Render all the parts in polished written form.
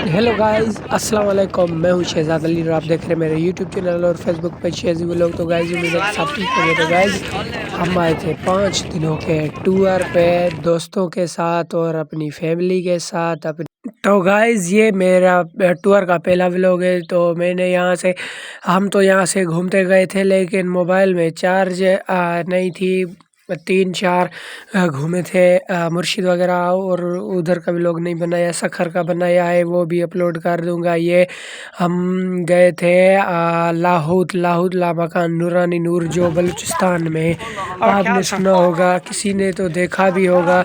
Hello guys, अस्सलाम वालेकुम। मैं हूं शहजाद अली और आप देख रहे हैं मेरे यूट्यूब चैनल और फेसबुक पे शेज़ी व्लॉग। तो गाइस उम्मीद है कि सब ठीक होंगे। तो गाइस हम आए थे 5 दिनों के टूर पे दोस्तों के साथ और अपनी फैमिली के साथ अपनी। तो गाइस ये मेरा टूर का पहला व्लॉग है। तो मैंने हम तो यहाँ से घूमते गए थे, लेकिन मोबाइल में चार्ज नहीं थी। 3-4 घूमे थे मुर्शिद वगैरह, और उधर का भी लोग नहीं बनाया, सखर का बनाया है, वो भी अपलोड कर दूंगा। ये हम गए थे लाहौत लामकान नूरानी नूर, जो बलूचिस्तान में आपने सुना होगा, किसी ने तो देखा भी होगा।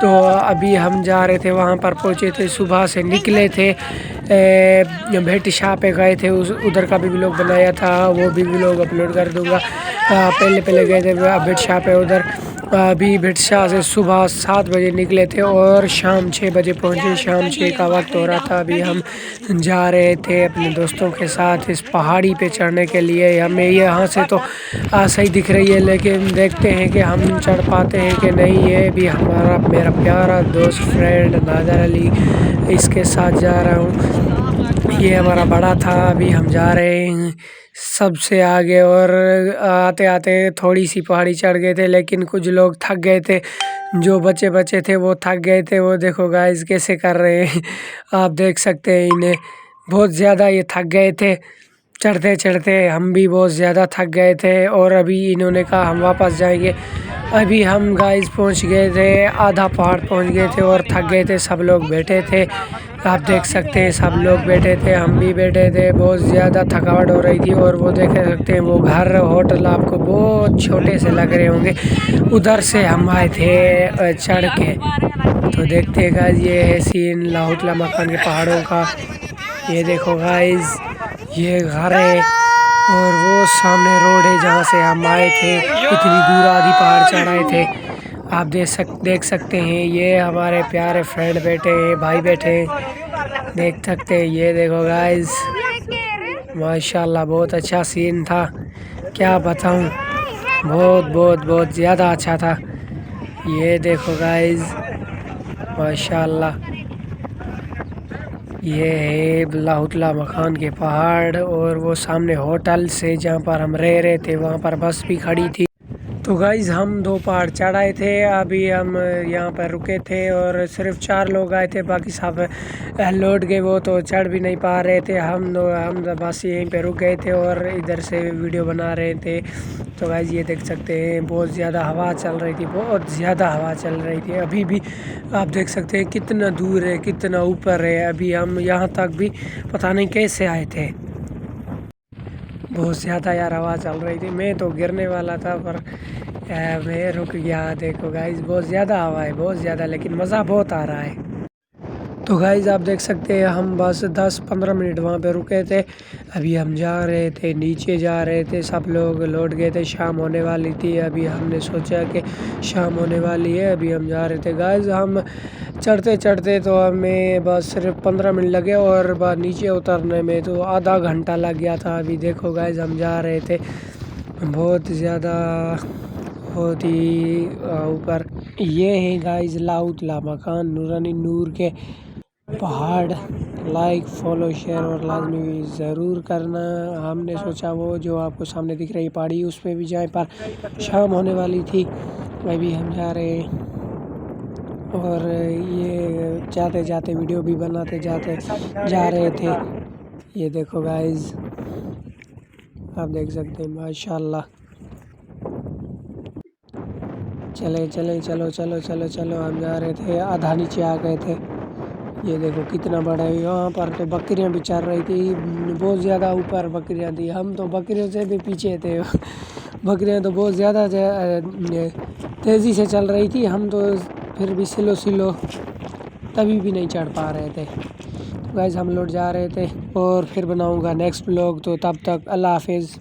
तो अभी हम जा रहे थे, वहाँ पर पहुँचे थे, सुबह से निकले थे, भेटी शाह पे गए थे, उधर का भी व्लॉग बनाया था, वो भी व्लॉग अपलोड कर दूंगा। पहले गए थे भेट शाह पे उधर। अभी भेट शाह से सुबह 7 बजे निकले थे और शाम 6 बजे पहुँचे। शाम 6 का वक्त हो रहा था। अभी हम जा रहे थे अपने दोस्तों के साथ इस पहाड़ी पे चढ़ने के लिए। हमें यहाँ से तो सही दिख रही है, लेकिन देखते हैं कि हम चढ़ पाते हैं कि नहीं। ये भी मेरा प्यारा दोस्त फ्रेंड नादर अली, इसके साथ जा रहा हूँ। ये हमारा बड़ा था। अभी हम जा रहे हैं सबसे आगे, और आते आते थोड़ी सी पहाड़ी चढ़ गए थे, लेकिन कुछ लोग थक गए थे। जो बच्चे थे वो थक गए थे। वो देखो गाइस कैसे कर रहे हैं, आप देख सकते हैं इन्हें। बहुत ज़्यादा ये थक गए थे चढ़ते चढ़ते। हम भी बहुत ज़्यादा थक गए थे, और अभी इन्होंने कहा हम वापस जाएंगे। अभी हम गाइस पहुंच गए थे, आधा पहाड़ पहुंच गए थे और थक गए थे। सब लोग बैठे थे, आप देख सकते हैं, सब लोग बैठे थे, हम भी बैठे थे। बहुत ज़्यादा थकावट हो रही थी। और वो देख सकते हैं, वो घर होटल आपको बहुत छोटे से लग रहे होंगे, उधर से हम आए थे चढ़ के। तो देखते हैं गाइस, ये है सीन लाहौत लामकान के पहाड़ों का। ये देखो गाइस, ये घर है और वो सामने रोड है जहाँ से हम आए थे। इतनी दूर आधी पहाड़ चढ़ाए थे, आप देख सकते हैं। ये हमारे प्यारे फ्रेंड बैठे हैं, भाई बैठे हैं, देख सकते हैं। ये देखो गाइस, माशाल्लाह बहुत अच्छा सीन था, क्या बताऊं। बहुत ज़्यादा अच्छा था। ये देखो गाइस, माशाल्लाह। ये है लाहौत लामकान के पहाड़, और वो सामने होटल से जहाँ पर हम रह रहे थे, वहाँ पर बस भी खड़ी थी। तो गाइज़ हम 2 पहाड़ चढ़ाए थे। अभी हम यहाँ पर रुके थे और सिर्फ 4 लोग आए थे, बाकी सब लौट गए। वो तो चढ़ भी नहीं पा रहे थे। हम बस यहीं पे रुक गए थे और इधर से वीडियो बना रहे थे। तो गाइज़ ये देख सकते हैं, बहुत ज़्यादा हवा चल रही थी, बहुत ज़्यादा हवा चल रही थी। अभी भी आप देख सकते हैं कितना दूर है, कितना ऊपर है। अभी हम यहाँ तक भी पता नहीं कैसे आए थे। बहुत ज़्यादा यार हवा चल रही थी, मैं तो गिरने वाला था, पर मैं रुक गया। देखो गाइस, बहुत ज़्यादा हवा है, बहुत ज़्यादा, लेकिन मज़ा बहुत आ रहा है। तो गाइस आप देख सकते हैं, हम बस 10-15 मिनट वहाँ पे रुके थे। अभी हम जा रहे थे, नीचे जा रहे थे, सब लोग लौट गए थे, शाम होने वाली थी। अभी हमने सोचा कि शाम होने वाली है, अभी हम जा रहे थे। गाइस हम चढ़ते चढ़ते तो हमें बस सिर्फ 15 मिनट लगे, और नीचे उतरने में तो आधा घंटा लग गया था। अभी देखो गाइस, हम जा रहे थे बहुत ज़्यादा, बहुत ही ऊपर। ये है गाइस लाहौत लामकान नूरानी नूर के पहाड़। लाइक, फॉलो, शेयर और लाजमी ज़रूर करना। हमने सोचा वो जो आपको सामने दिख रही पहाड़ी, उस पर भी जाए, पर शाम होने वाली थी। अभी हम जा रहे हैं, और ये जाते जाते वीडियो भी बनाते जा रहे थे। ये देखो गाइस, आप देख सकते हैं, माशाल्लाह। चलो, हम जा रहे थे, आधा नीचे आ गए थे। ये देखो कितना बड़ा है। यहाँ पर तो बकरियां भी चल रही थी, बहुत ज़्यादा ऊपर बकरियां थी। हम तो बकरियों से भी पीछे थे। बकरियां तो बहुत ज़्यादा तेज़ी से चल रही थी, हम तो फिर भी स्लो तभी भी नहीं चढ़ पा रहे थे। तो गाइस हम लौट जा रहे थे, और फिर बनाऊंगा नेक्स्ट व्लॉग। तो तब तक अल्लाह हाफिज़।